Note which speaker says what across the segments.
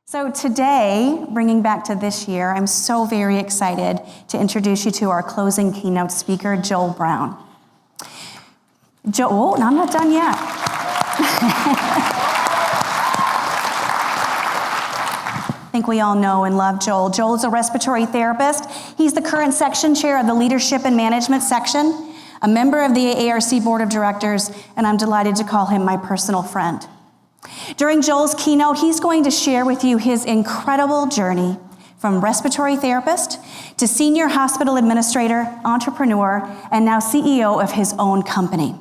Speaker 1: So today, bringing back to this year, I'm so very excited to introduce you to our closing keynote speaker, Joel Brown. Joel, no, I'm not done yet. I think we all know and love Joel. Joel is a respiratory therapist. He's the current section chair of the Leadership and Management section, a member of the AARC Board of Directors, and I'm delighted to call him my personal friend. During Joel's keynote, he's going to share with you his incredible journey from respiratory therapist to senior hospital administrator, entrepreneur, and now CEO of his own company.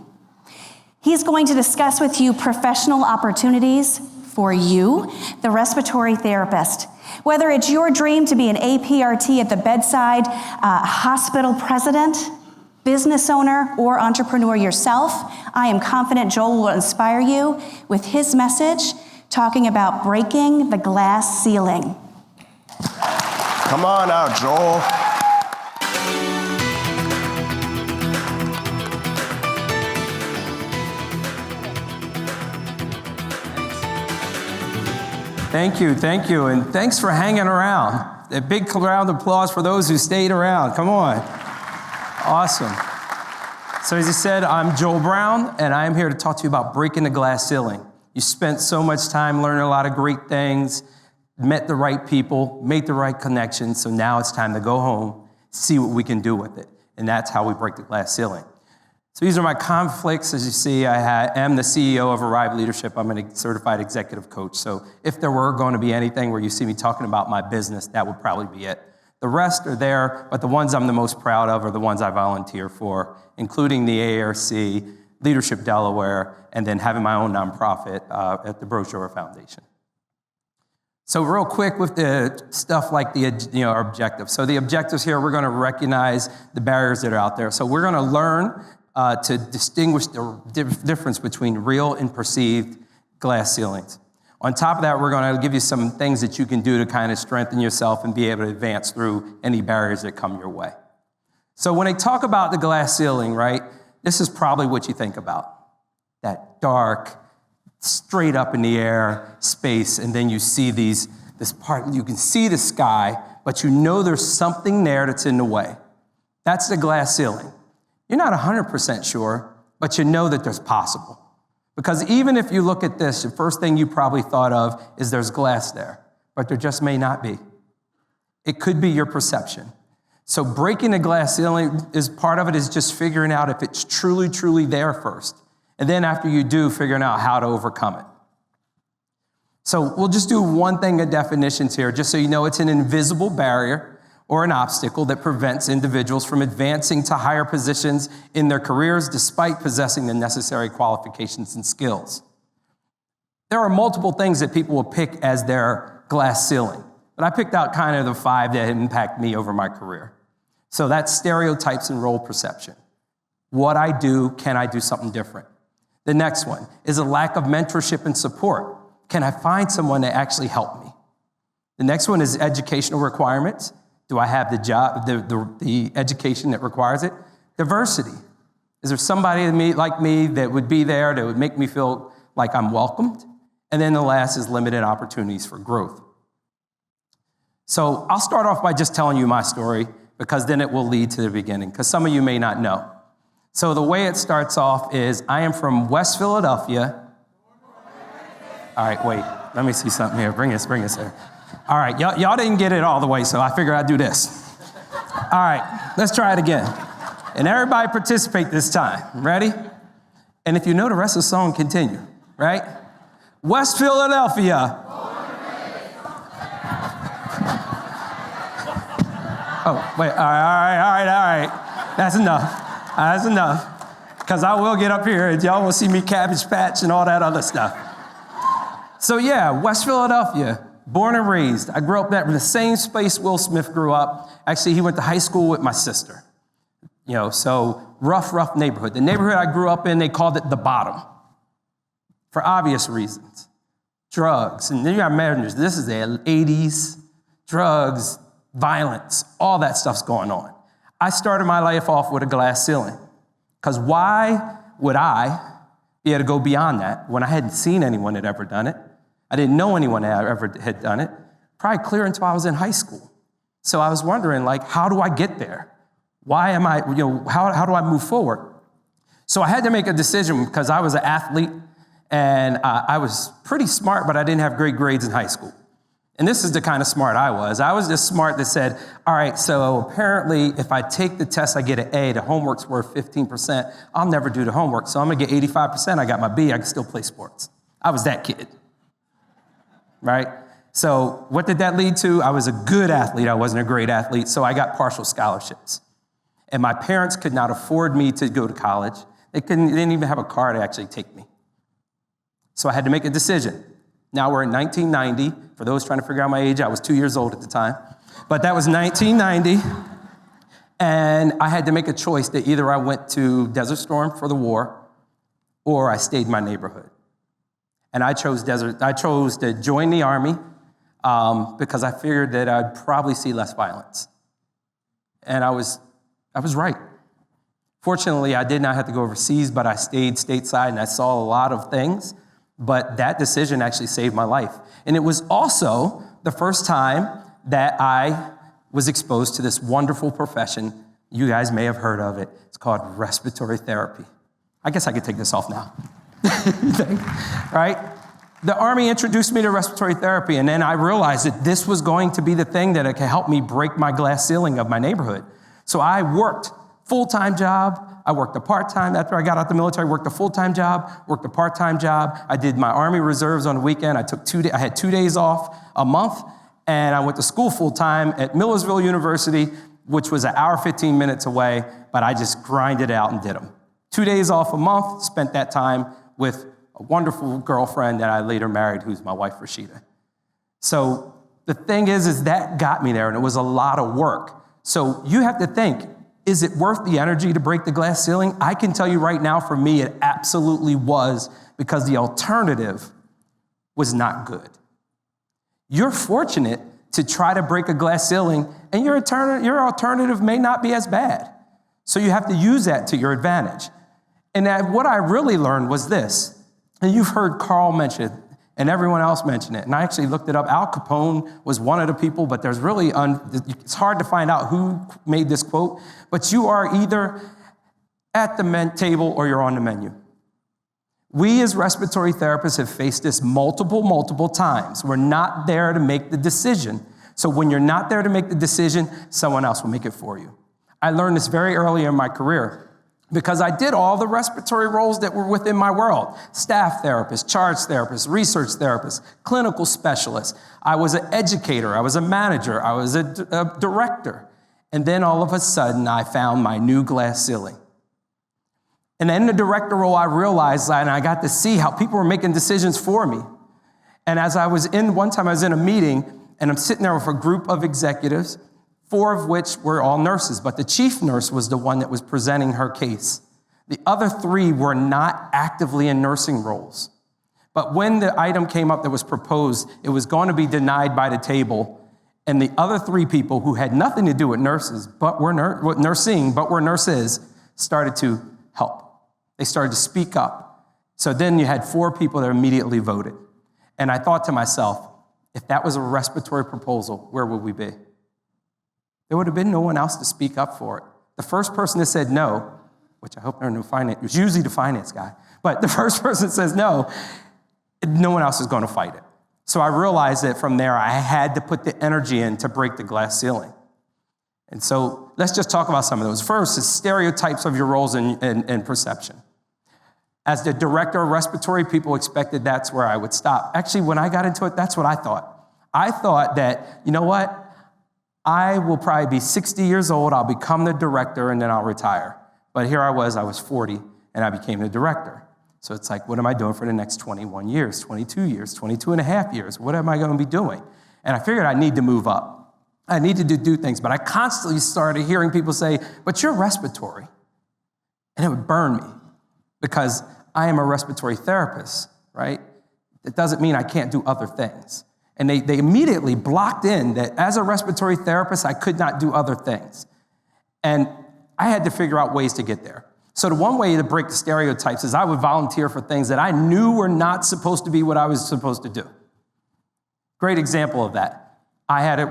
Speaker 1: He's going to discuss with you professional opportunities for you, the respiratory therapist. Whether it's your dream to be an APRT at the bedside, hospital president, business owner, or entrepreneur yourself, I am confident Joel will inspire you with his message talking about breaking the glass ceiling.
Speaker 2: Come on out, Joel.
Speaker 3: Thank you, and thanks for hanging around. A big round of applause for those who stayed around. Come on. Awesome. So as I said, I'm Joel Brown, and I'm here to talk to you about breaking the glass ceiling. You spent so much time learning a lot of great things, met the right people, made the right connections, so now it's time to go home, see what we can do with it, and that's how we break the glass ceiling. So these are my conflicts. As you see, I am the CEO of Arrive Leadership. I'm a certified executive coach, so if there were going to be anything where you see me talking about my business, that would probably be it. The rest are there, but the ones I'm the most proud of are the ones I volunteer for, including the AARC, Leadership Delaware, and then having my own nonprofit at the Brochure Foundation. So real quick with the stuff like our objectives. So the objectives here, we're going to recognize the barriers that are out there. So we're going to learn to distinguish the difference between real and perceived glass ceilings. On top of that, we're going to give you some things that you can do to kind of strengthen yourself and be able to advance through any barriers that come your way. So when I talk about the glass ceiling, right, this is probably what you think about. That dark, straight up in the air space, and then you see this part, you can see the sky, but you know there's something there that's in the way. That's the glass ceiling. You're not 100% sure, but you know that there's possible. Because even if you look at this, the first thing you probably thought of is there's glass there, but there just may not be. It could be your perception. So breaking the glass ceiling is part of it is just figuring out if it's truly, truly there first. And then after you do, figuring out how to overcome it. So we'll just do one thing of definitions here, just so you know it's an invisible barrier or an obstacle that prevents individuals from advancing to higher positions in their careers despite possessing the necessary qualifications and skills. There are multiple things that people will pick as their glass ceiling, but I picked out kind of the 5 that impact me over my career. So that's stereotypes and role perception. What I do, can I do something different? The next one is a lack of mentorship and support. Can I find someone to actually help me? The next one is educational requirements. Do I have the job, the education that requires it? Diversity. Is there somebody like me that would be there that would make me feel like I'm welcomed? And then the last is limited opportunities for growth. So I'll start off by just telling you my story because then it will lead to the beginning because some of you may not know. So the way it starts off is I am from West Philadelphia. All right, wait, let me see something here. Bring us here. All right, y'all didn't get it all the way, so I figured I'd do this. All right, let's try it again. And everybody participate this time. Ready? And if you know the rest of the song, continue, right? West Philadelphia. Oh, wait, all right. That's enough. Because I will get up here and y'all will see me Cabbage Patch and all that other stuff. So yeah, West Philadelphia. Born and raised. I grew up in the same space Will Smith grew up. Actually, he went to high school with my sister. So rough neighborhood. The neighborhood I grew up in, they called it the bottom. For obvious reasons. Drugs. And then you got marriages. This is the 80s. Drugs, violence, all that stuff's going on. I started my life off with a glass ceiling. Because why would I be able to go beyond that when I hadn't seen anyone that ever done it? I didn't know anyone that ever had done it, probably clear until I was in high school. So I was wondering, like, how do I get there? Why am I, how do I move forward? So I had to make a decision because I was an athlete and I was pretty smart, but I didn't have great grades in high school. And this is the kind of smart I was. I was just smart that said, all right, so apparently if I take the test, I get an A, the homework's worth 15%, I'll never do the homework. So I'm gonna get 85%, I got my B, I can still play sports. I was that kid, right? So what did that lead to? I was a good athlete, I wasn't a great athlete, so I got partial scholarships. And my parents could not afford me to go to college. They didn't even have a car to actually take me. So I had to make a decision. Now we're in 1990. For those trying to figure out my age, I was 2 years old at the time. But that was 1990. And I had to make a choice that either I went to Desert Storm for the war or I stayed in my neighborhood. And I chose to join the Army because I figured that I'd probably see less violence. And I was right. Fortunately, I did not have to go overseas, but I stayed stateside and I saw a lot of things. But that decision actually saved my life. And it was also the first time that I was exposed to this wonderful profession. You guys may have heard of it. It's called respiratory therapy. I guess I could take this off now. Right? The Army introduced me to respiratory therapy, and then I realized that this was going to be the thing that could help me break my glass ceiling of my neighborhood. So I worked full-time job. I worked a part-time. After I got out the military, I worked a full-time job, worked a part-time job. I did my Army Reserves on the weekend. I had 2 days off a month, and I went to school full-time at Millersville University, which was an hour, 15 minutes away, but I just grinded out and did them. 2 days off a month, spent that time with a wonderful girlfriend that I later married, who's my wife, Rashida. So the thing is that got me there, and it was a lot of work. So you have to think, is it worth the energy to break the glass ceiling? I can tell you right now, for me, it absolutely was, because the alternative was not good. You're fortunate to try to break a glass ceiling, and your alternative may not be as bad. So you have to use that to your advantage. And what I really learned was this, and you've heard Carl mention it, and everyone else mentioned it. And I actually looked it up. Al Capone was one of the people, but there's really, it's hard to find out who made this quote, but you are either at the table or you're on the menu. We as respiratory therapists have faced this multiple times. We're not there to make the decision. So when you're not there to make the decision, someone else will make it for you. I learned this very early in my career, because I did all the respiratory roles that were within my world. Staff therapist, charge therapist, research therapist, clinical specialist. I was an educator, I was a manager, I was a director. And then all of a sudden, I found my new glass ceiling. And in the director role, I realized, and I got to see how people were making decisions for me. And one time I was in a meeting, and I'm sitting there with a group of executives, 4 of which were all nurses, but the chief nurse was the one that was presenting her case. The other 3 were not actively in nursing roles. But when the item came up that was proposed, it was going to be denied by the table, and the other 3 people who had nothing to do with nursing, but were nurses, started to help. They started to speak up. So then you had 4 people that immediately voted. And I thought to myself, if that was a respiratory proposal, where would we be? There would have been no one else to speak up for it. The first person that said no, which I hope there are no finance, it was usually the finance guy, but the first person that says no one else is going to fight it. So I realized that from there, I had to put the energy in to break the glass ceiling. And so let's just talk about some of those. First is stereotypes of your roles and perception. As the director of respiratory, people expected that's where I would stop. Actually, when I got into it, that's what I thought. I thought that, you know what? I will probably be 60 years old, I'll become the director, and then I'll retire. But here I was 40, and I became the director. So it's like, what am I doing for the next 21 years, 22 years, 22 and a half years? What am I going to be doing? And I figured I need to move up. I needed to do things, but I constantly started hearing people say, but you're respiratory. And it would burn me, because I am a respiratory therapist, right? That doesn't mean I can't do other things. And they immediately blocked in that as a respiratory therapist, I could not do other things. And I had to figure out ways to get there. So the one way to break the stereotypes is I would volunteer for things that I knew were not supposed to be what I was supposed to do. Great example of that.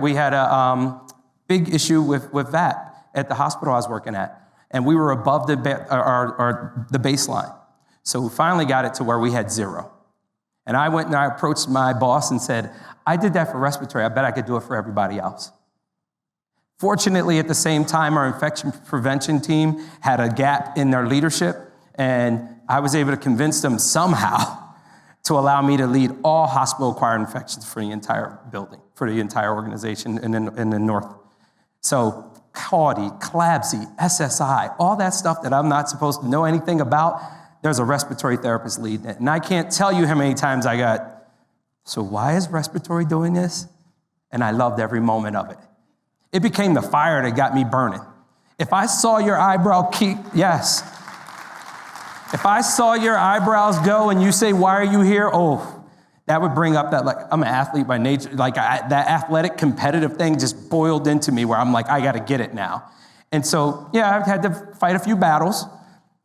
Speaker 3: We had a big issue with that at the hospital I was working at, and we were above the baseline. So we finally got it to where we had 0. And I went and I approached my boss and said, I did that for respiratory. I bet I could do it for everybody else. Fortunately, at the same time, our infection prevention team had a gap in their leadership, and I was able to convince them somehow to allow me to lead all hospital-acquired infections for the entire building, for the entire organization in the north. So Claudy, CLABSI, SSI, all that stuff that I'm not supposed to know anything about, there's a respiratory therapist leading it. And I can't tell you how many times I got, so why is respiratory doing this? And I loved every moment of it. It became the fire that got me burning. If I saw your eyebrow yes. If I saw your eyebrows go and you say, why are you here? Oh, that would bring up that, like, I'm an athlete by nature. Like, that athletic competitive thing just boiled into me where I'm like, I got to get it now. And so, yeah, I've had to fight a few battles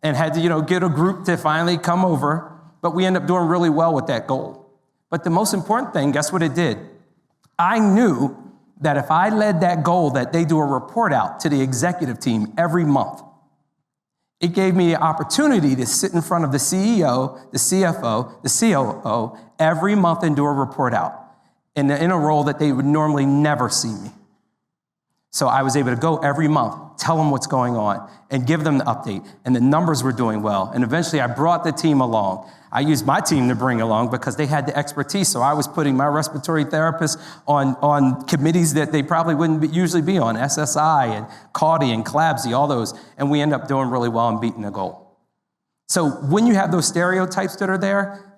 Speaker 3: and had to, get a group to finally come over. But we ended up doing really well with that goal. But the most important thing, guess what it did? I knew that if I led that goal, that they do a report out to the executive team every month. It gave me the opportunity to sit in front of the CEO, the CFO, the COO every month and do a report out in a role that they would normally never see me. So I was able to go every month, tell them what's going on, and give them the update. And the numbers were doing well. And eventually I brought the team along. I used my team to bring along because they had the expertise. So I was putting my respiratory therapists on committees that they probably wouldn't usually be on, SSI and CAUDI and CLABSI, all those. And we end up doing really well and beating the goal. So when you have those stereotypes that are there,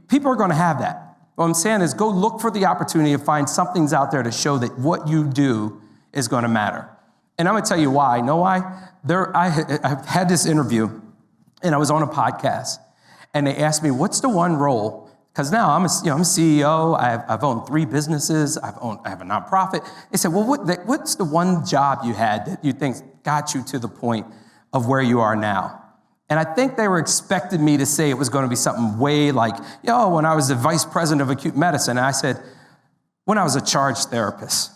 Speaker 3: people are going to have that. What I'm saying is go look for the opportunity to find something's out there to show that what you do is going to matter. And I'm going to tell you why. You know why? I had this interview, and I was on a podcast, and they asked me, what's the one role? Because now I'm a CEO, I've owned 3 businesses, I have a nonprofit. They said, well, what's the one job you had that you think got you to the point of where you are now? And I think they were expecting me to say it was going to be something way like, when I was the vice president of acute medicine. And I said, when I was a charge therapist.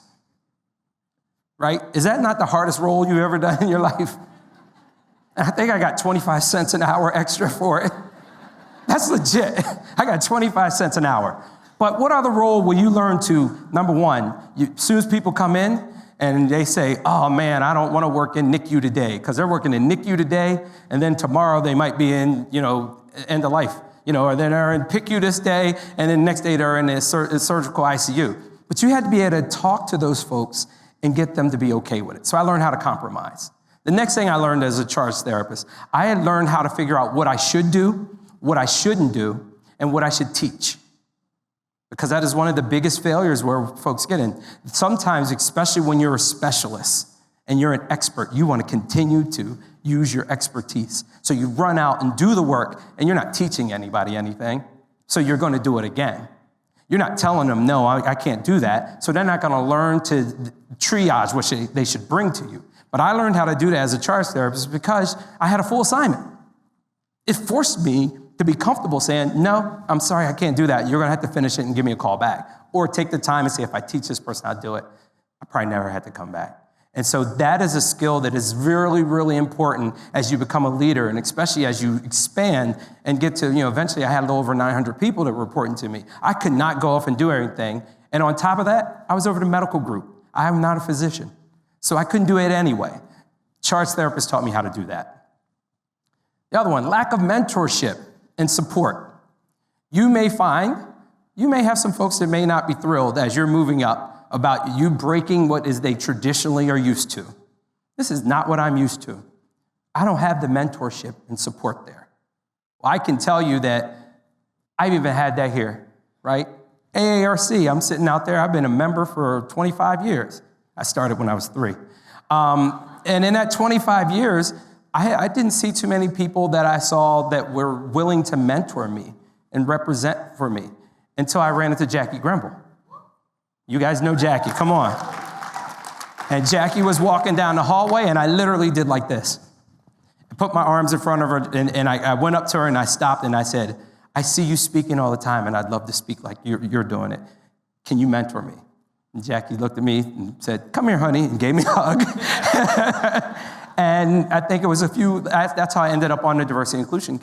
Speaker 3: Right? Is that not the hardest role you've ever done in your life? And I think I got 25 cents an hour extra for it. That's legit. I got 25 cents an hour. But what other role will you learn to, number one, as soon as people come in and they say, oh man, I don't want to work in NICU today, because they're working in NICU today, and then tomorrow they might be in, end of life, or then they're in PICU this day, and then next day they're in a surgical ICU. But you had to be able to talk to those folks and get them to be okay with it. So I learned how to compromise. The next thing I learned as a charge therapist, I had learned how to figure out what I should do, what I shouldn't do, and what I should teach. Because that is one of the biggest failures where folks get in. Sometimes, especially when you're a specialist and you're an expert, you want to continue to use your expertise. So you run out and do the work, and you're not teaching anybody anything, so you're going to do it again. You're not telling them, no, I can't do that, so they're not going to learn to triage what they should bring to you. But I learned how to do that as a charge therapist because I had a full assignment. It forced me to be comfortable saying, no, I'm sorry, I can't do that. You're going to have to finish it and give me a call back. Or take the time and say, if I teach this person how to do it, I probably never had to come back. And so that is a skill that is really, really important as you become a leader, and especially as you expand and get to, eventually I had a little over 900 people that were reporting to me. I could not go off and do everything. And on top of that, I was over the medical group. I am not a physician. So I couldn't do it anyway. Charge therapists taught me how to do that. The other one, lack of mentorship and support. You may have some folks that may not be thrilled as you're moving up about you breaking what is they traditionally are used to. This is not what I'm used to. I don't have the mentorship and support there. Well, I can tell you that I've even had that here, right? AARC, I'm sitting out there. I've been a member for 25 years. I started when I was 3. And in that 25 years, I didn't see too many people that I saw that were willing to mentor me and represent for me until I ran into Jackie Grimble. You guys know Jackie, come on. And Jackie was walking down the hallway, and I literally did like this. I put my arms in front of her, and I went up to her, and I stopped, and I said, I see you speaking all the time, and I'd love to speak like you're doing it. can you mentor me? And Jackie looked at me and said, come here, honey, and gave me a hug. And I think it was that's how I ended up on the Diversity and Inclusion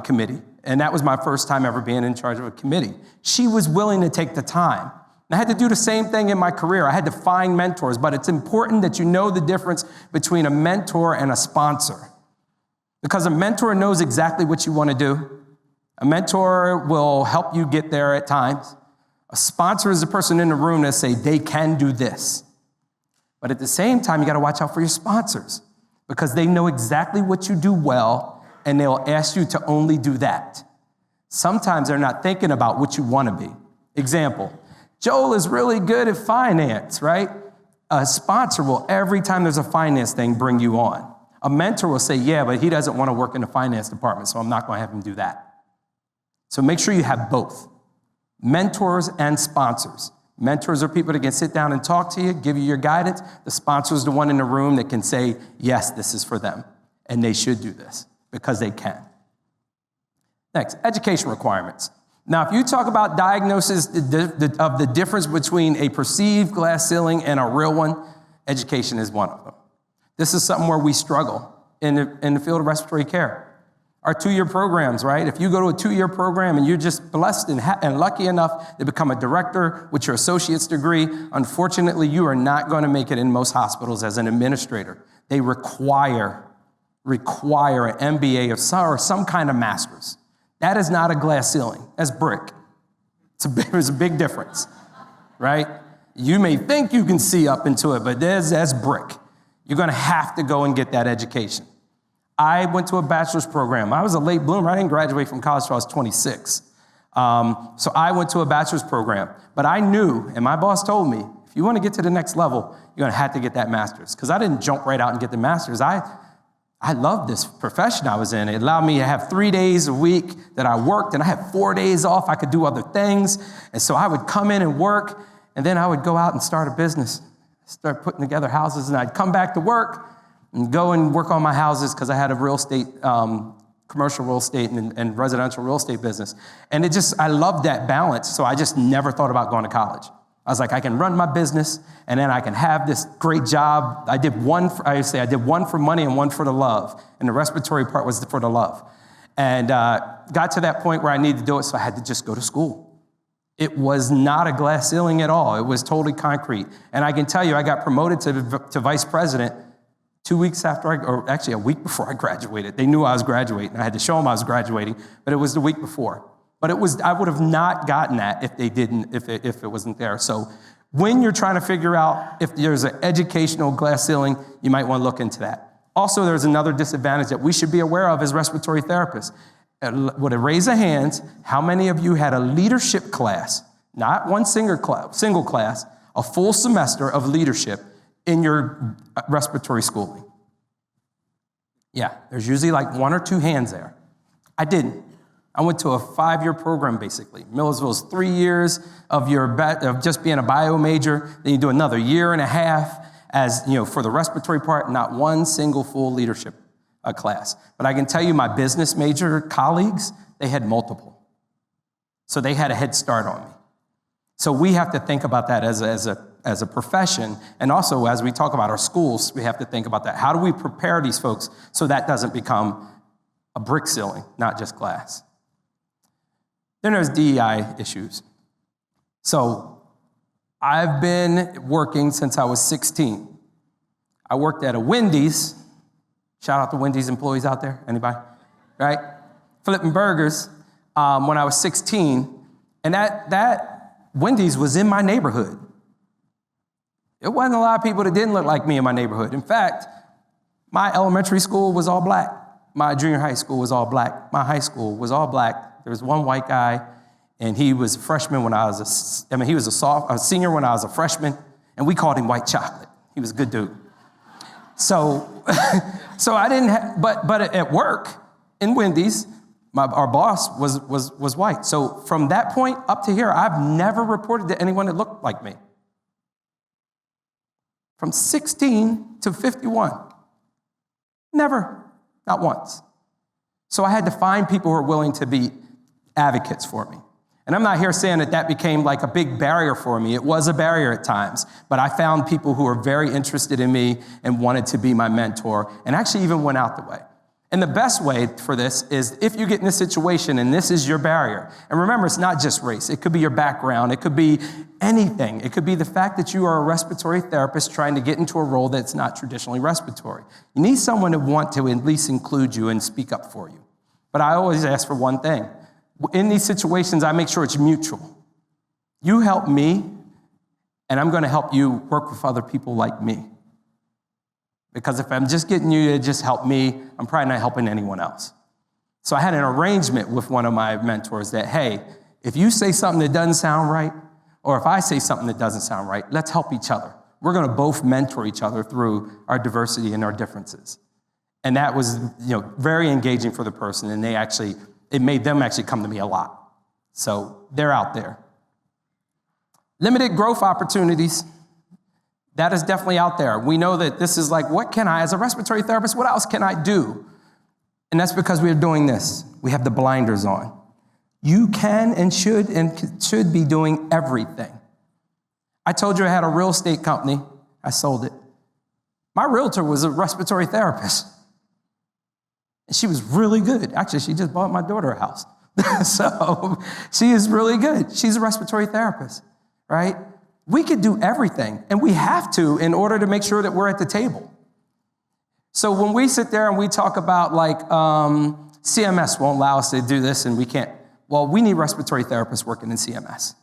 Speaker 3: Committee. And that was my first time ever being in charge of a committee. She was willing to take the time. And I had to do the same thing in my career. I had to find mentors, but it's important that you know the difference between a mentor and a sponsor. Because a mentor knows exactly what you want to do. A mentor will help you get there at times. A sponsor is the person in the room that say they can do this. But at the same time, you got to watch out for your sponsors because they know exactly what you do well, and they'll ask you to only do that. Sometimes they're not thinking about what you want to be. Example, Joel is really good at finance, right? A sponsor will, every time there's a finance thing, bring you on. A mentor will say, yeah, but he doesn't want to work in the finance department, so I'm not going to have him do that. So make sure you have both, mentors and sponsors. Mentors are people that can sit down and talk to you, give you your guidance. The sponsor is the one in the room that can say, yes, this is for them, and they should do this because they can. Next, education requirements. Now, if you talk about diagnosis of the difference between a perceived glass ceiling and a real one, education is one of them. This is something where we struggle in the field of respiratory care. Our 2-year programs, right? If you go to a 2-year program and you're just blessed and lucky enough to become a director with your associate's degree, unfortunately, you are not going to make it in most hospitals as an administrator. They require an MBA or some kind of master's. That is not a glass ceiling. That's brick. There's a big difference, right? You may think you can see up into it, but that's brick. You're going to have to go and get that education. I went to a bachelor's program. I was a late bloomer. I didn't graduate from college until I was 26. So I went to a bachelor's program. But I knew, and my boss told me, if you want to get to the next level, you're going to have to get that master's. Because I didn't jump right out and get the master's. I loved this profession I was in. It allowed me to have 3 days a week that I worked, and I had 4 days off. I could do other things. And so I would come in and work, and then I would go out and start a business, start putting together houses, and I'd come back to work and go and work on my houses because I had a real estate, commercial real estate and residential real estate business. And I loved that balance, so I just never thought about going to college. I was like, I can run my business, and then I can have this great job. I did one for money and one for the love, and the respiratory part was for the love. And got to that point where I needed to do it, so I had to just go to school. It was not a glass ceiling at all. It was totally concrete. And I can tell you, I got promoted to vice president 2 weeks after or actually a week before I graduated. They knew I was graduating. I had to show them I was graduating, but it was the week before. But I would have not gotten that if it wasn't there. So when you're trying to figure out if there's an educational glass ceiling, you might want to look into that. Also, there's another disadvantage that we should be aware of as respiratory therapists. Would a raise of hands, how many of you had a leadership class, not one single class, a full semester of leadership in your respiratory schooling? Yeah, there's usually like 1 or 2 hands there. I didn't. I went to a 5-year program, basically. Millersville's 3 years of just being a bio major. Then you do another 1.5 years for the respiratory part, not one single full leadership class. But I can tell you my business major colleagues, they had multiple. So they had a head start on me. So we have to think about that as a profession. And also, as we talk about our schools, we have to think about that. How do we prepare these folks so that doesn't become a brick ceiling, not just glass? Then there's DEI issues. So I've been working since I was 16. I worked at a Wendy's. Shout out to Wendy's employees out there. Anybody? Right? Flipping burgers when I was 16. And that Wendy's was in my neighborhood. It wasn't a lot of people that didn't look like me in my neighborhood. In fact, my elementary school was all black. My junior high school was all black. My high school was all black. There was one white guy, and he was a freshman when he was a senior when I was a freshman, and we called him White Chocolate. He was a good dude. So I didn't but at work in Wendy's, our boss was white. So from that point up to here, I've never reported to anyone that looked like me. From 16 to 51. Never, not once. So I had to find people who are willing to be advocates for me. And I'm not here saying that became like a big barrier for me. It was a barrier at times, but I found people who were very interested in me and wanted to be my mentor, and actually even went out the way. And the best way for this is if you get in this situation and this is your barrier. And remember, it's not just race. It could be your background. It could be anything. It could be the fact that you are a respiratory therapist trying to get into a role that's not traditionally respiratory. You need someone to want to at least include you and speak up for you. But I always ask for one thing. In these situations, I make sure it's mutual. You help me, and I'm going to help you work with other people like me. Because if I'm just getting you to just help me, I'm probably not helping anyone else. So I had an arrangement with one of my mentors that, hey, if you say something that doesn't sound right, or if I say something that doesn't sound right, let's help each other. We're going to both mentor each other through our diversity and our differences. And that was, very engaging for the person, and it made them actually come to me a lot. So they're out there. Limited growth opportunities. That is definitely out there. We know that this is like, what can I, as a respiratory therapist, what else can I do? And that's because we're doing this. We have the blinders on. You can and should be doing everything. I told you I had a real estate company. I sold it. My realtor was a respiratory therapist. And she was really good. Actually, she just bought my daughter a house. So she is really good. She's a respiratory therapist, right? We could do everything, and we have to in order to make sure that we're at the table. So when we sit there and we talk about CMS won't allow us to do this and we can't, well, we need respiratory therapists working in CMS.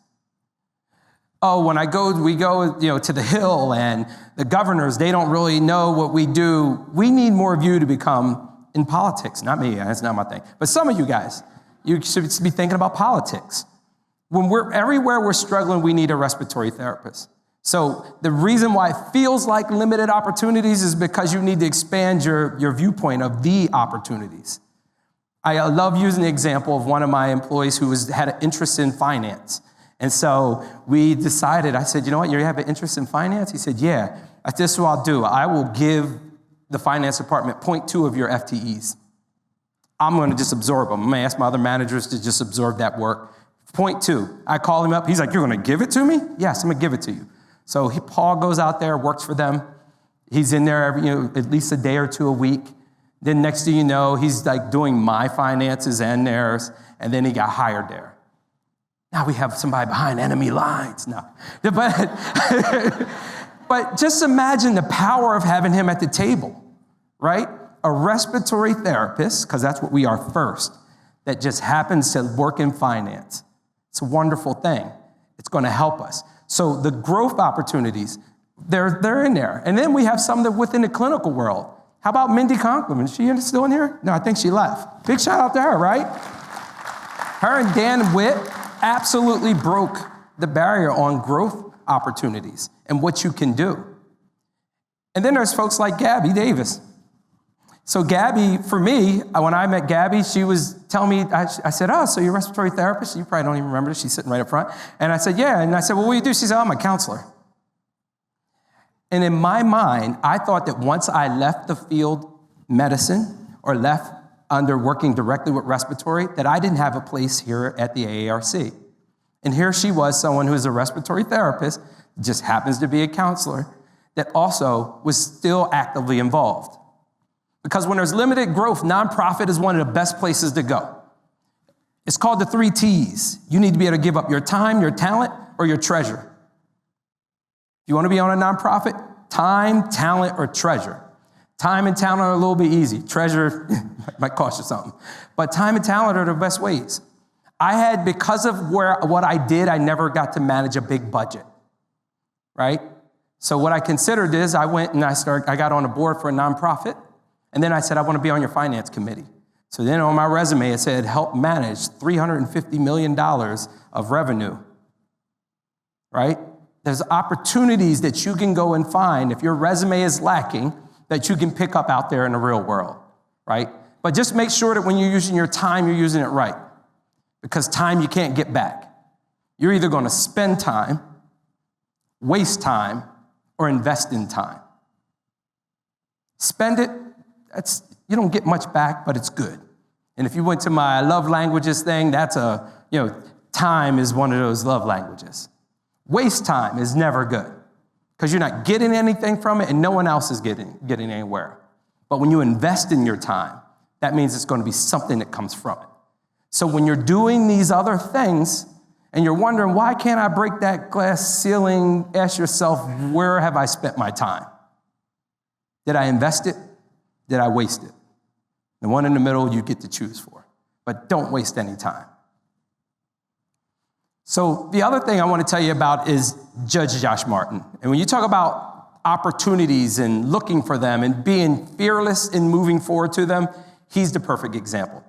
Speaker 3: Oh, when we go to the Hill and the governors, they don't really know what we do. We need more of you to become in politics. Not me, that's not my thing. But some of you guys, you should be thinking about politics. Everywhere we're struggling, we need a respiratory therapist. So the reason why it feels like limited opportunities is because you need to expand your viewpoint of the opportunities. I love using the example of one of my employees who had an interest in finance. And so we decided, I said, you know what, you have an interest in finance? He said, yeah, this is what I'll do. I will give the finance department 0.2 of your FTEs. I'm going to just absorb them. I'm going to ask my other managers to just absorb that work. 0.2. I call him up. He's like, you're going to give it to me? Yes, I'm going to give it to you. So Paul goes out there, works for them. He's in there at least a day or two a week. Then next thing you know, he's like doing my finances and theirs. And then he got hired there. Now we have somebody behind enemy lines. No. But just imagine the power of having him at the table, right? A respiratory therapist, because that's what we are first, that just happens to work in finance. It's a wonderful thing. It's going to help us. So the growth opportunities, they're in there. And then we have some that within the clinical world. How about Mindy Conklin? Is she still in here? No, I think she left. Big shout out to her, right? Her and Dan Witt absolutely broke the barrier on growth opportunities and what you can do. And then there's folks like Gabby Davis. So Gabby, for me, when I met Gabby, she was telling me, I said, oh, so you're a respiratory therapist? You probably don't even remember this. She's sitting right up front. And I said, yeah. And I said, well, what do you do? She said, oh, I'm a counselor. And in my mind, I thought that once I left the field medicine or left under working directly with respiratory, that I didn't have a place here at the AARC. And here she was, someone who is a respiratory therapist, just happens to be a counselor, that also was still actively involved. Because when there's limited growth, nonprofit is one of the best places to go. It's called the 3 T's. You need to be able to give up your time, your talent, or your treasure. If you want to be on a nonprofit, time, talent, or treasure. Time and talent are a little bit easy. Treasure might cost you something. But time and talent are the best ways. Because of what I did, I never got to manage a big budget, right? So what I considered is I went and I got on a board for a nonprofit. And then I said, I want to be on your finance committee. So then on my resume, it said, help manage $350 million of revenue, right? There's opportunities that you can go and find if your resume is lacking that you can pick up out there in the real world, right? But just make sure that when you're using your time, you're using it right. Because time you can't get back. You're either going to spend time, waste time, or invest in time. Spend it. You don't get much back, but it's good. And if you went to my love languages thing, that's 10 time is one of those love languages. Waste time is never good because you're not getting anything from it and no one else is getting anywhere. But when you invest in your time, that means it's going to be something that comes from it. So when you're doing these other things and you're wondering, why can't I break that glass ceiling? Ask yourself, where have I spent my time? Did I invest it? Did I waste it? The one in the middle you get to choose for. But don't waste any time. So the other thing I want to tell you about is Judge Josh Martin. And when you talk about opportunities and looking for them and being fearless in moving forward to them, he's the perfect example.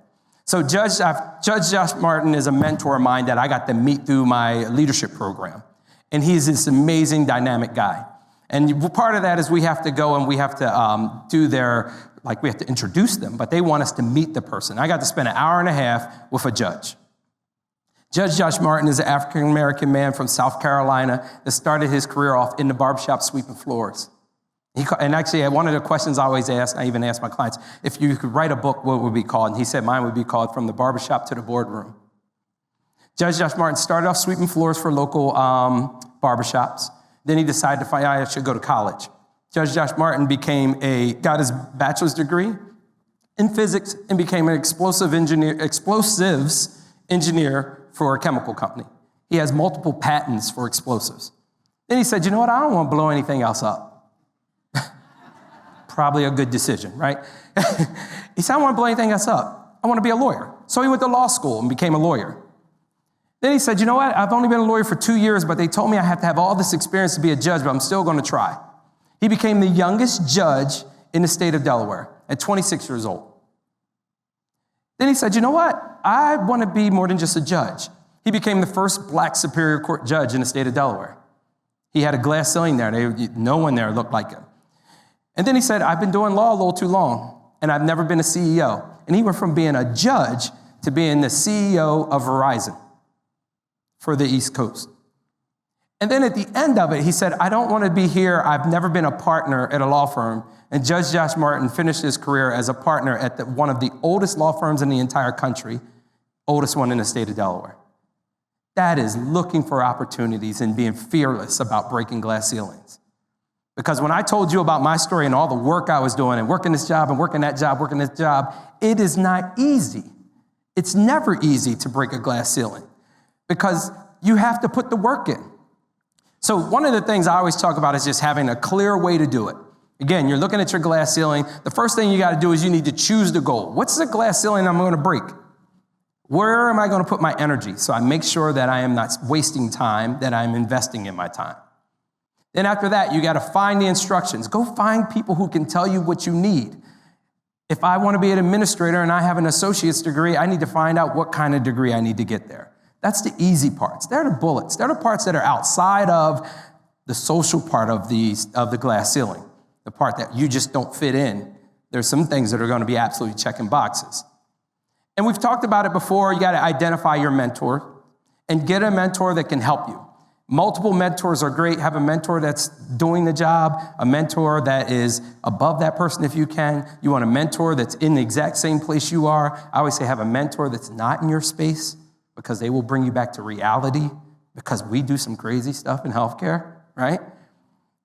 Speaker 3: So Judge Josh Martin is a mentor of mine that I got to meet through my leadership program. And he's this amazing, dynamic guy. And part of that is we have to go and we have to we have to introduce them, but they want us to meet the person. I got to spend an hour and a half with a judge. Judge Josh Martin is an African-American man from South Carolina that started his career off in the barbershop sweeping floors. And actually, one of the questions I always ask, I even ask my clients, if you could write a book, what would it be called? And he said mine would be called From the Barbershop to the Boardroom. Judge Josh Martin started off sweeping floors for local barbershops. Then he decided to find out I should go to college. Judge Josh Martin got his bachelor's degree in physics and became an explosives engineer for a chemical company. He has multiple patents for explosives. Then he said, you know what? I don't want to blow anything else up. Probably a good decision, right? He said, I don't want to blow anything else up. I want to be a lawyer. So he went to law school and became a lawyer. Then he said, you know what? I've only been a lawyer for 2 years, but they told me I have to have all this experience to be a judge, but I'm still going to try. He became the youngest judge in the state of Delaware at 26 years old. Then he said, you know what? I want to be more than just a judge. He became the first black Superior Court judge in the state of Delaware. He had a glass ceiling there. No one there looked like him. And then he said, I've been doing law a little too long, and I've never been a CEO. And he went from being a judge to being the CEO of Verizon for the East Coast. And then at the end of it, he said, I don't want to be here. I've never been a partner at a law firm. And Judge Josh Martin finished his career as a partner at one of the oldest law firms in the entire country, oldest one in the state of Delaware. That is looking for opportunities and being fearless about breaking glass ceilings. Because when I told you about my story and all the work I was doing and working this job and working that job, it is not easy. It's never easy to break a glass ceiling because you have to put the work in. So one of the things I always talk about is just having a clear way to do it. Again, you're looking at your glass ceiling. The first thing you got to do is you need to choose the goal. What's the glass ceiling I'm going to break? Where am I going to put my energy? So I make sure that I am not wasting time, that I'm investing in my time. Then after that, you got to find the instructions. Go find people who can tell you what you need. If I want to be an administrator and I have an associate's degree, I need to find out what kind of degree I need to get there. That's the easy parts. They're the bullets. They're the parts that are outside of the social part of the glass ceiling, the part that you just don't fit in. There's some things that are going to be absolutely checking boxes. And we've talked about it before. You got to identify your mentor and get a mentor that can help you. Multiple mentors are great. Have a mentor that's doing the job, a mentor that is above that person if you can. You want a mentor that's in the exact same place you are. I always say have a mentor that's not in your space, because they will bring you back to reality, because we do some crazy stuff in healthcare, right?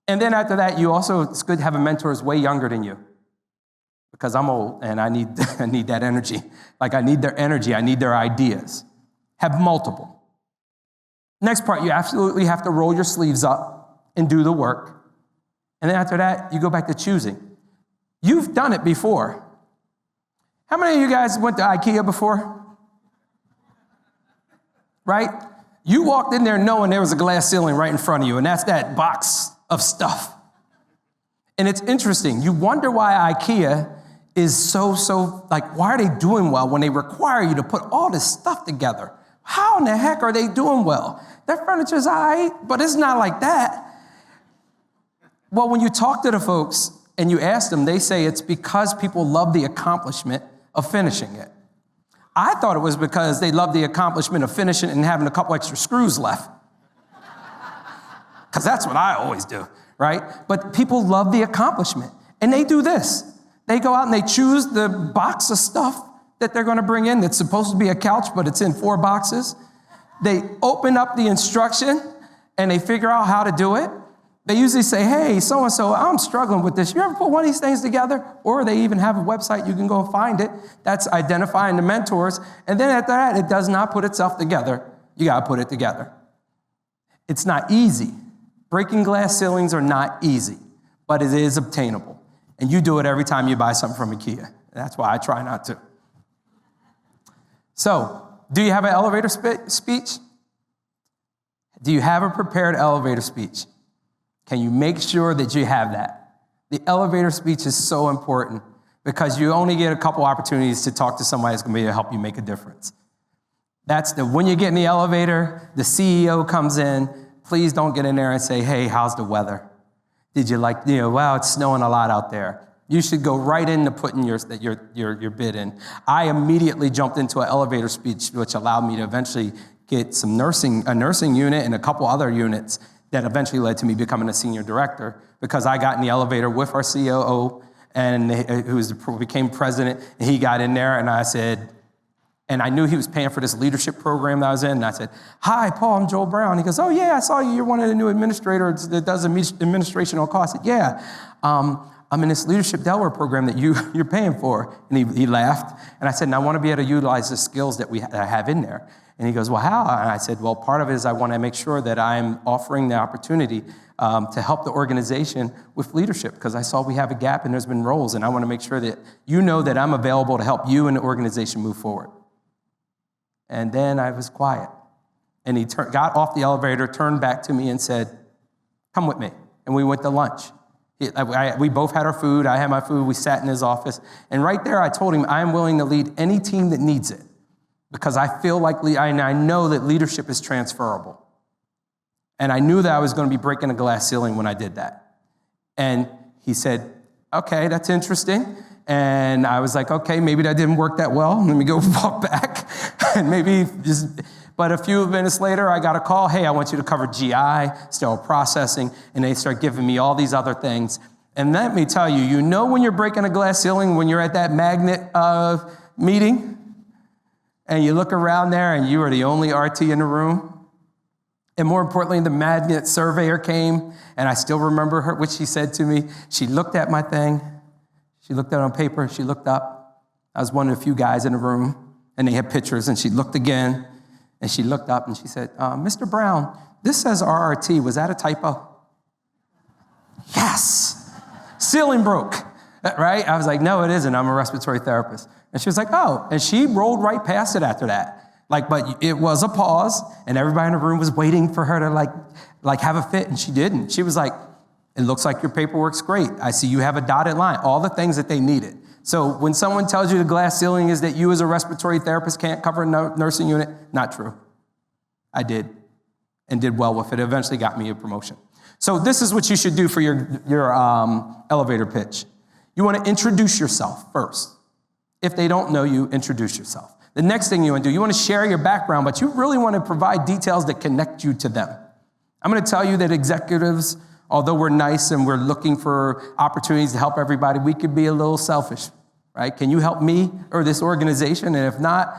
Speaker 3: And then after that, it's good to have a mentor who's way younger than you, because I'm old and I need that energy. Like I need their energy, I need their ideas. Have multiple. Next part, you absolutely have to roll your sleeves up and do the work. And then after that, you go back to choosing. You've done it before. How many of you guys went to IKEA before? Right? You walked in there knowing there was a glass ceiling right in front of you, and that's that box of stuff. And it's interesting. You wonder why IKEA is so why are they doing well when they require you to put all this stuff together? How in the heck are they doing well? Their furniture's all right, but it's not like that. Well, when you talk to the folks and you ask them, they say it's because people love the accomplishment of finishing it. I thought it was because they love the accomplishment of finishing it and having a couple extra screws left. Because that's what I always do, right? But people love the accomplishment. And they do this. They go out and they choose the box of stuff that they're going to bring in that's supposed to be a couch, but it's in 4 boxes. they open up the instruction and they figure out how to do it. They usually say, hey, so-and-so, I'm struggling with this. You ever put one of these things together? Or they even have a website, you can go find it. That's identifying the mentors. And then after that, it does not put itself together. You got to put it together. It's not easy. Breaking glass ceilings are not easy, but it is obtainable. And you do it every time you buy something from IKEA. That's why I try not to. So, do you have an elevator speech? Do you have a prepared elevator speech? Can you make sure that you have that? The elevator speech is so important because you only get a couple opportunities to talk to somebody that's going to be able to help you make a difference. When you get in the elevator, the CEO comes in. Please don't get in there and say, hey, how's the weather? Did you wow, it's snowing a lot out there. You should go right into putting your bid in. I immediately jumped into an elevator speech, which allowed me to eventually get a nursing unit and a couple other units that eventually led to me becoming a senior director because I got in the elevator with our COO who became president, and he got in there, and I said, and I knew he was paying for this leadership program that I was in, and I said, hi, Paul, I'm Joel Brown. He goes, oh, yeah, I saw you. You're one of the new administrators that does administration on cost. I said, yeah, I'm in this Leadership Delaware program that you're paying for. And he laughed, and I said, and I want to be able to utilize the skills that I have in there. And he goes, well, how? And I said, well, part of it is I want to make sure that I'm offering the opportunity to help the organization with leadership because I saw we have a gap and there's been roles, and I want to make sure that you know that I'm available to help you and the organization move forward. And then I was quiet. And he got off the elevator, turned back to me and said, come with me. And we went to lunch. We both had our food. I had my food. We sat in his office. And right there, I told him, I'm willing to lead any team that needs it. Because I feel like, I know that leadership is transferable. And I knew that I was going to be breaking a glass ceiling when I did that. And he said, okay, that's interesting. And I was like, okay, maybe that didn't work that well. Let me go walk back. But a few minutes later, I got a call. Hey, I want you to cover GI, sterile processing. And they start giving me all these other things. And let me tell you, you know when you're breaking a glass ceiling, when you're at that magnet meeting, and you look around there and you are the only RT in the room. And more importantly, the magnet surveyor came, and I still remember what she said to me. She looked at my thing. She looked at it on paper. She looked up. I was one of the few guys in the room, and they had pictures, and she looked again, and she looked up, and she said, Mr. Brown, this says RRT. Was that a typo? Yes. Ceiling broke, right? I was like, no, it isn't. I'm a respiratory therapist. And she was like, oh. And she rolled right past it after that. But it was a pause, and everybody in the room was waiting for her to have a fit, and she didn't. She was like, it looks like your paperwork's great. I see you have a dotted line, all the things that they needed. So when someone tells you the glass ceiling is that you as a respiratory therapist can't cover a nursing unit, not true. I did, and did well with it. It eventually got me a promotion. So this is what you should do for your elevator pitch. You want to introduce yourself first. If they don't know you, introduce yourself. The next thing you want to do, you want to share your background, but you really want to provide details that connect you to them. I'm going to tell you that executives, although we're nice and we're looking for opportunities to help everybody, we could be a little selfish, right? Can you help me or this organization? And if not,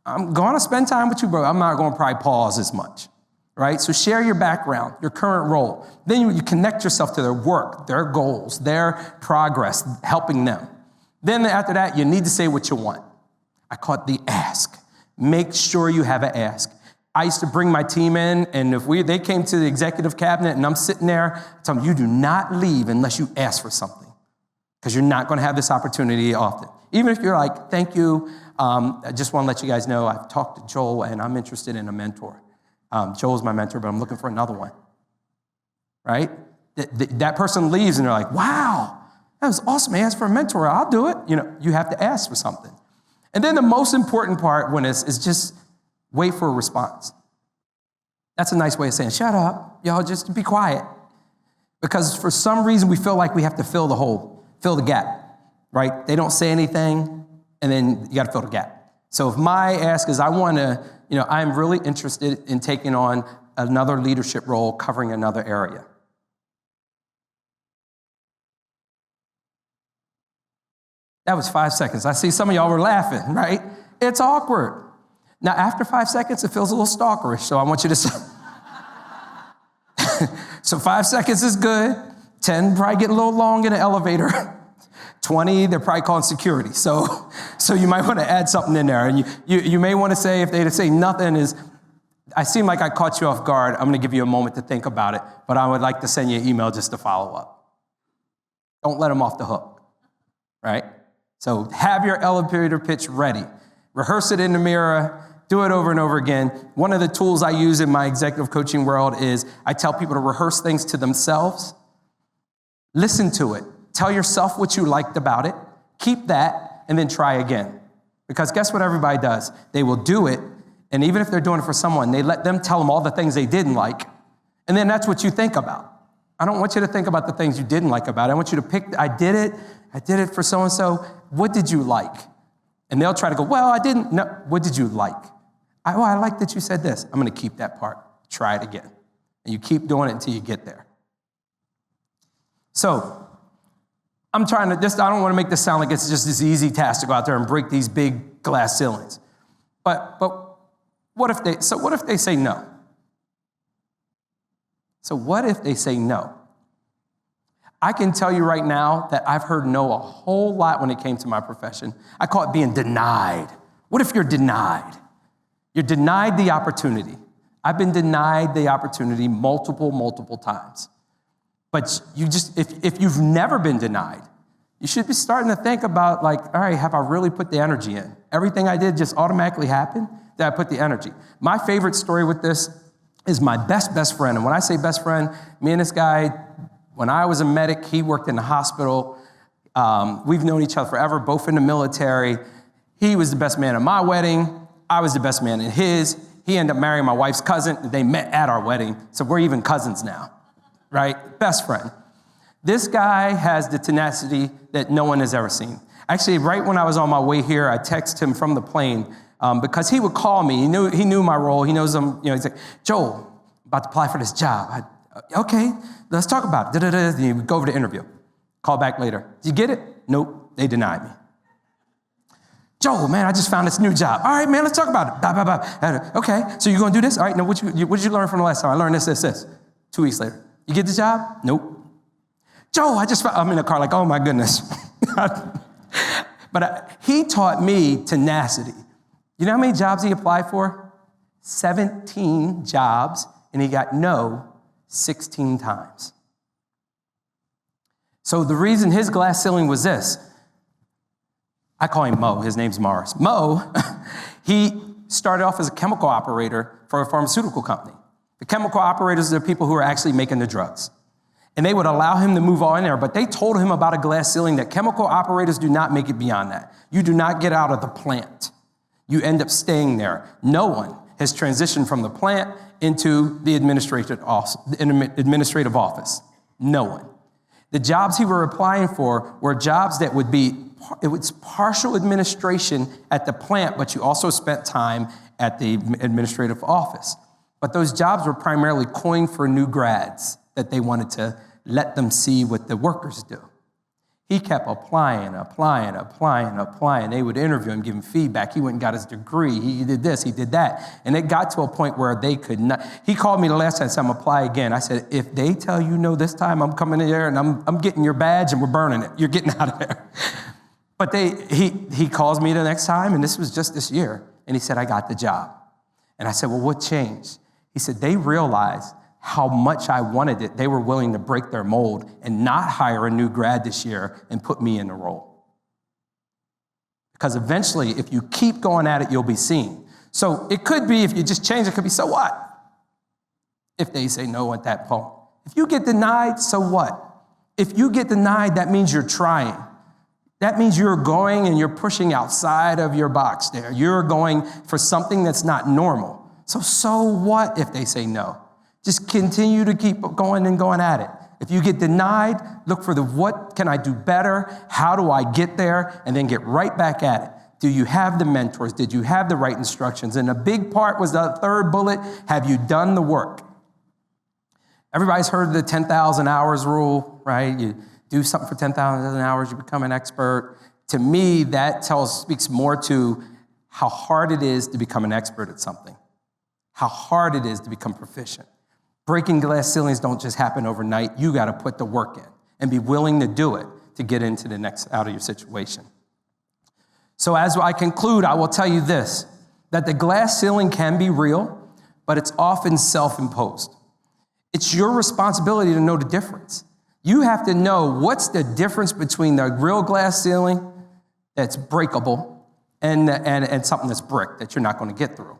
Speaker 3: I'm going to spend time with you, bro. I'm not going to probably pause as much, right? So share your background, your current role. Then you connect yourself to their work, their goals, their progress, helping them. Then after that, you need to say what you want. I call it the ask. Make sure you have an ask. I used to bring my team in, and if they came to the executive cabinet and I'm sitting there, I tell them, you do not leave unless you ask for something, because you're not going to have this opportunity often. Even if you're like, thank you, I just want to let you guys know I've talked to Joel and I'm interested in a mentor. Joel's my mentor, but I'm looking for another one, right? That person leaves and they're like, wow, that was awesome. I asked for a mentor. I'll do it. You have to ask for something. And then the most important part when is just wait for a response. That's a nice way of saying, shut up, y'all, just be quiet. Because for some reason we feel like we have to fill the hole, fill the gap, right? They don't say anything, and then you got to fill the gap. So if my ask is I'm really interested in taking on another leadership role covering another area. That was 5 seconds. I see some of y'all were laughing, right? It's awkward. Now, after 5 seconds, it feels a little stalkerish, so I want you to so 5 seconds is good. 10, probably get a little long in the elevator. 20, they're probably calling security. So you might want to add something in there. And you may want to say, if they say nothing is, I seem like I caught you off guard, I'm going to give you a moment to think about it, but I would like to send you an email just to follow up. Don't let them off the hook, right? So have your elevator pitch ready. Rehearse it in the mirror. Do it over and over again. One of the tools I use in my executive coaching world is I tell people to rehearse things to themselves. Listen to it. Tell yourself what you liked about it. Keep that, and then try again. Because guess what everybody does? They will do it, and even if they're doing it for someone, they let them tell them all the things they didn't like, and then that's what you think about. I don't want you to think about the things you didn't like about it. I want you to pick, I did it for so-and-so. What did you like? And they'll try to go, well, I didn't. No, what did you like? I like that you said this. I'm going to keep that part. Try it again. And you keep doing it until you get there. So I'm trying to, I don't want to make this sound like it's just this easy task to go out there and break these big glass ceilings. But what if they say no? So what if they say no? I can tell you right now that I've heard no a whole lot when it came to my profession. I call it being denied. What if you're denied? You're denied the opportunity. I've been denied the opportunity multiple times. But if you've never been denied, you should be starting to think about like, all right, have I really put the energy in? Everything I did just automatically happened? Did I put the energy? My favorite story with this is my best friend. And when I say best friend, me and this guy, when I was a medic, he worked in the hospital. We've known each other forever, both in the military. He was the best man at my wedding. I was the best man in his. He ended up marrying my wife's cousin. They met at our wedding, so we're even cousins now, right? Best friend. This guy has the tenacity that no one has ever seen. Actually, right when I was on my way here, I texted him from the plane because he would call me. He knew my role. He knows I'm, he's like, Joel, I'm about to apply for this job. Okay, let's talk about it. And he would go over the interview. Call back later. Did you get it? Nope, they denied me. Joel, man, I just found this new job. All right, man, let's talk about it. Blah, blah, blah. Okay, so you're going to do this? All right, now what did you learn from the last time? I learned this. 2 weeks later. You get the job? Nope. Joel, I'm in the car like, oh my goodness. But he taught me tenacity. You know how many jobs he applied for? 17 jobs, and he got no 16 times. So the reason his glass ceiling was this, I call him Mo. His name's Morris. Mo, he started off as a chemical operator for a pharmaceutical company. The chemical operators are the people who are actually making the drugs. And they would allow him to move on in there, but they told him about a glass ceiling that chemical operators do not make it beyond that. You do not get out of the plant. You end up staying there. No one has transitioned from the plant into the administrative office. No one. The jobs he were applying for were jobs that it was partial administration at the plant, but you also spent time at the administrative office. But those jobs were primarily coined for new grads that they wanted to let them see what the workers do. He kept applying. They would interview him, give him feedback. He went and got his degree. He did this, he did that. And it got to a point where they could not. He called me the last time and said, I'm apply again. I said, if they tell you no this time, I'm coming in there and I'm getting your badge and we're burning it. You're getting out of there. But he calls me the next time, and this was just this year, and he said, I got the job. And I said, well, what changed? He said, they realized how much I wanted it. They were willing to break their mold and not hire a new grad this year and put me in the role. Because eventually, if you keep going at it, you'll be seen. So it could be, if you just change, it could be, so what? If they say no at that point. If you get denied, so what? If you get denied, that means you're trying. That means you're going and you're pushing outside of your box there. You're going for something that's not normal. So what if they say no? Just continue to keep going and going at it. If you get denied, look for what can I do better? How do I get there? And then get right back at it. Do you have the mentors? Did you have the right instructions? And a big part was the third bullet. Have you done the work? Everybody's heard the 10,000 hours rule, right? You do something for 10,000 hours, you become an expert. To me, that speaks more to how hard it is to become an expert at something, how hard it is to become proficient. Breaking glass ceilings don't just happen overnight. You got to put the work in and be willing to do it to get into the next out of your situation. So as I conclude, I will tell you this, that the glass ceiling can be real, but it's often self-imposed. It's your responsibility to know the difference. You have to know what's the difference between the real glass ceiling that's breakable and something that's brick that you're not going to get through.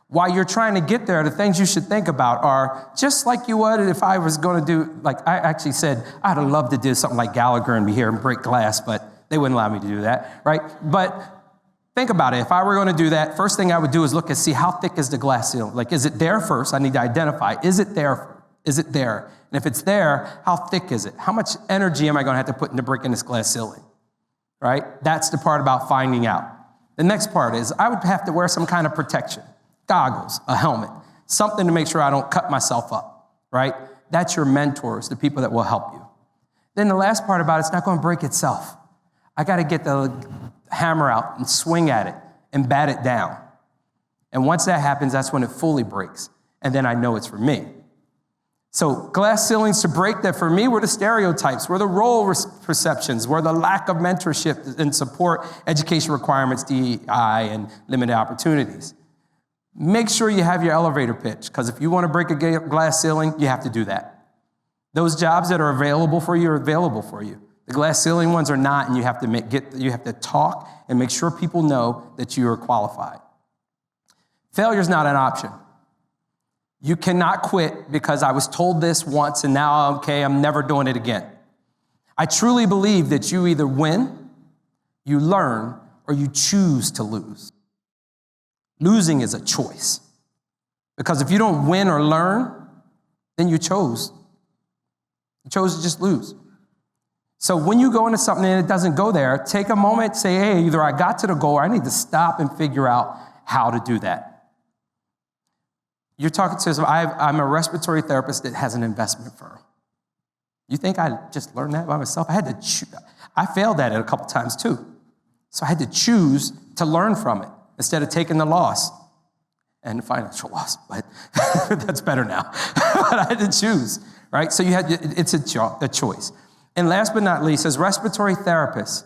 Speaker 3: While you're trying to get there, the things you should think about are just like you would if I was going to do, like I actually said, I'd have loved to do something like Gallagher and be here and break glass, but they wouldn't allow me to do that, right? But think about it. If I were going to do that, first thing I would do is look and see how thick is the glass ceiling. Like, is it there first? I need to identify. Is it there? Is it there? And if it's there, how thick is it? How much energy am I going to have to put into breaking this glass ceiling, right? That's the part about finding out. The next part is I would have to wear some kind of protection. Goggles, a helmet, something to make sure I don't cut myself up, right? That's your mentors, the people that will help you. Then the last part about it's not going to break itself. I got to get the hammer out and swing at it and bat it down. And once that happens, that's when it fully breaks. And then I know it's for me. So glass ceilings to break that for me were the stereotypes, were the role perceptions, were the lack of mentorship and support, education requirements, DEI, and limited opportunities. Make sure you have your elevator pitch, because if you want to break a glass ceiling, you have to do that. Those jobs that are available for you are available for you. The glass ceiling ones are not, and you have to talk and make sure people know that you are qualified. Failure is not an option. You cannot quit because I was told this once and now, okay, I'm never doing it again. I truly believe that you either win, you learn, or you choose to lose. Losing is a choice. Because if you don't win or learn, then you chose. You chose to just lose. So when you go into something and it doesn't go there, take a moment, say, hey, either I got to the goal or I need to stop and figure out how to do that. You're talking to, I'm a respiratory therapist that has an investment firm. You think I just learned that by myself? I failed at it a couple times too. So I had to choose to learn from it instead of taking the loss and the financial loss, but that's better now. But I had to choose, right? So it's a choice. And last but not least, as respiratory therapists,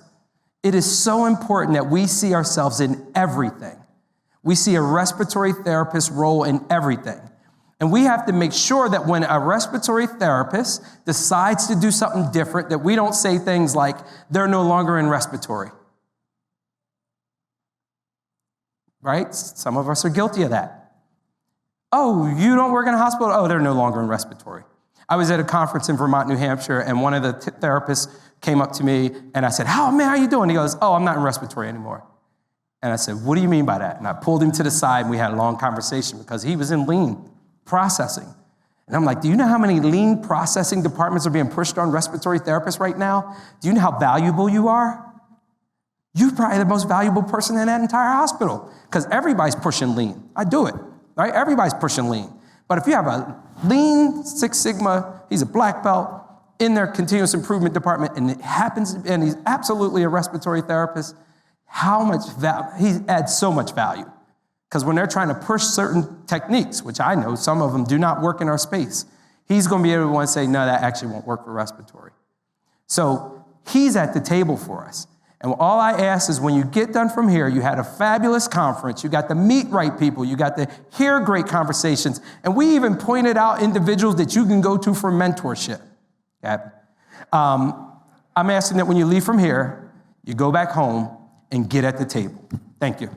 Speaker 3: it is so important that we see ourselves in everything. We see a respiratory therapist role in everything. And we have to make sure that when a respiratory therapist decides to do something different, that we don't say things like, they're no longer in respiratory. Right? Some of us are guilty of that. Oh, you don't work in a hospital? Oh, they're no longer in respiratory. I was at a conference in Vermont, New Hampshire, and one of the therapists came up to me, and I said, how are you doing? He goes, oh, I'm not in respiratory anymore. And I said, what do you mean by that? And I pulled him to the side, and we had a long conversation because he was in lean processing. And I'm like, do you know how many lean processing departments are being pushed on respiratory therapists right now? Do you know how valuable you are? You're probably the most valuable person in that entire hospital because everybody's pushing lean. I do it, right? Everybody's pushing lean. But if you have a lean Six Sigma, he's a black belt in their continuous improvement department, and and he's absolutely a respiratory therapist, how much value, he adds so much value. Because when they're trying to push certain techniques, which I know some of them do not work in our space, he's going to be able to say, no, that actually won't work for respiratory. So he's at the table for us. And all I ask is when you get done from here, you had a fabulous conference, you got to meet right people, you got to hear great conversations, and we even pointed out individuals that you can go to for mentorship. Okay? I'm asking that when you leave from here, you go back home and get at the table. Thank you.